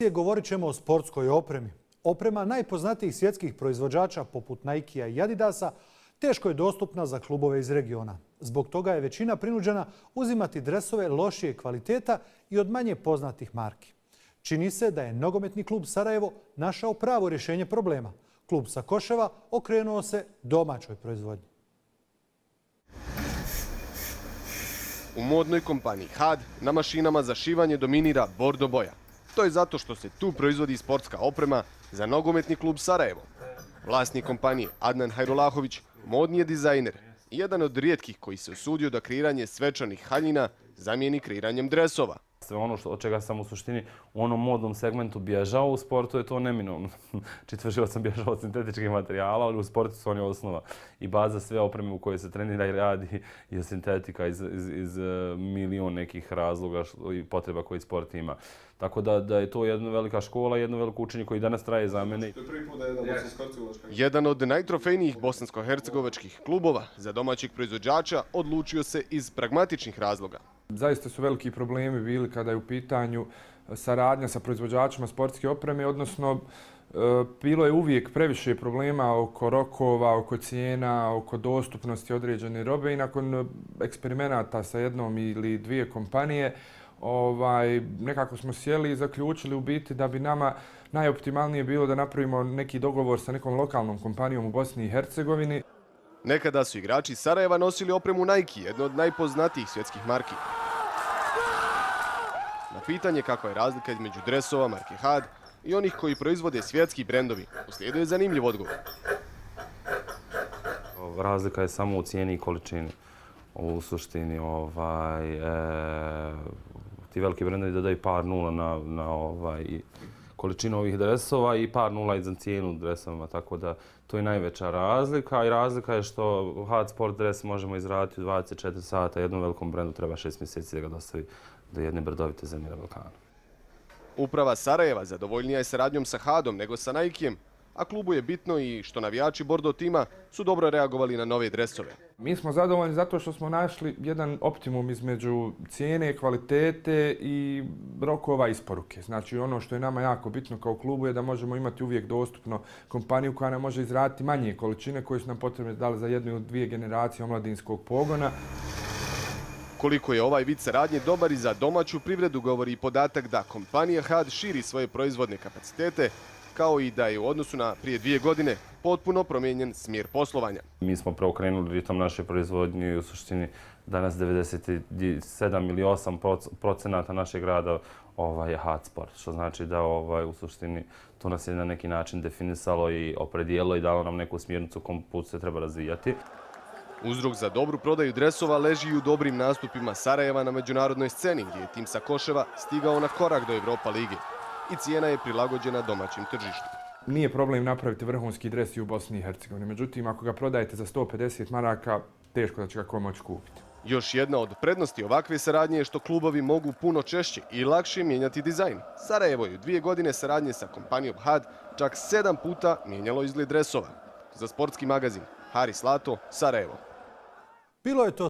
Govorit ćemo o sportskoj opremi. Oprema najpoznatijih svjetskih proizvođača poput Nikea i Adidasa teško je dostupna za klubove iz regiona. Zbog toga je većina prinuđena uzimati dresove lošije kvaliteta i od manje poznatih marki. Čini se da je nogometni klub Sarajevo našao pravo rješenje problema. Klub sa Koševa okrenuo se domaćoj proizvodnji. U modnoj kompaniji HAD na mašinama za šivanje dominira bordo boja. To je zato što se tu proizvodi sportska oprema za nogometni klub Sarajevo. Vlasnik kompanije Adnan Hajrulahović modni je dizajner i jedan od rijetkih koji se usudio da kreiranje svečanih haljina zamijeni kreiranjem dresova. Sve ono od čega sam u suštini u onom modnom segmentu bježao u sportu je to neminovno. Čitav život sam bježao od sintetičkih materijala, ali u sportu su oni osnova. I baza sve opreme u kojoj se trenira i radi je sintetika iz milion nekih razloga i potreba koji sport ima. Tako da je to jedna velika škola, jedno veliko učenje koji danas traje za mene. Jedan od najtrofejnijih bosansko-hercegovačkih klubova za domaćih proizvođača odlučio se iz pragmatičnih razloga. Zaista su veliki problemi bili kada je u pitanju saradnja sa proizvođačima sportske opreme, odnosno bilo je uvijek previše problema oko rokova, oko cijena, oko dostupnosti određene robe i nakon eksperimenata sa jednom ili dvije kompanije nekako smo sjeli i zaključili u biti da bi nama najoptimalnije bilo da napravimo neki dogovor sa nekom lokalnom kompanijom u Bosni i Hercegovini. Nekada su igrači Sarajeva nosili opremu Nike, jedno od najpoznatijih svjetskih marki. Na pitanje kakva je razlika između dresova marke HAD i onih koji proizvode svjetski brendovi, uslijedio je zanimljiv odgovor. Razlika je samo u cijeni i količini. U suštini ti veliki brendovi dodaju par nula na količinu ovih dresova i par nula i za cijenu dresovima, tako da to je najveća razlika. I razlika je što HAD Sport dres možemo izraditi u 24 sata, jednom velikom brendu treba 6 mjeseci da ga dostavi do jedne brdovite zemlje na Balkanu. Uprava Sarajeva zadovoljnija je saradnjom sa HAD-om nego sa Nikeem, a klubu je bitno i što navijači bordo tima su dobro reagovali na nove dresove. Mi smo zadovoljni zato što smo našli jedan optimum između cijene, kvalitete i rokova isporuke. Znači ono što je nama jako bitno kao klubu je da možemo imati uvijek dostupno kompaniju koja nam može izraditi manje količine koje su nam potrebne da li za jednu ili dvije generacije omladinskog pogona. Koliko je ovaj vid saradnje dobar i za domaću privredu govori i podatak da kompanija HAD širi svoje proizvodne kapacitete, kao i da je u odnosu na prije 2 godine potpuno promijenjen smjer poslovanja. Mi smo preokrenuli ritam naše proizvodnje i u suštini danas 97 ili 8% našeg rada je HAD Sport, što znači da u suštini to nas je na neki način definisalo i opredijelilo i dalo nam neku smjernicu kom put se treba razvijati. Uzrok za dobru prodaju dresova leži i u dobrim nastupima Sarajeva na međunarodnoj sceni, gdje je tim sa Koševa stigao na korak do Europa lige i cijena je prilagođena domaćim tržištu. Nije problem napraviti vrhunski dres i u Bosni i Hercegovini, međutim ako ga prodajete za 150 maraka, teško da će ga ko moći kupiti. Još jedna od prednosti ovakve saradnje je što klubovi mogu puno češće i lakše mijenjati dizajn. Sarajevo je u 2 godine saradnje sa kompanijom HAD čak 7 puta mijenjalo izgled dresova. Za sportski magazin Haris Lato, Sarajevo. Bilo je to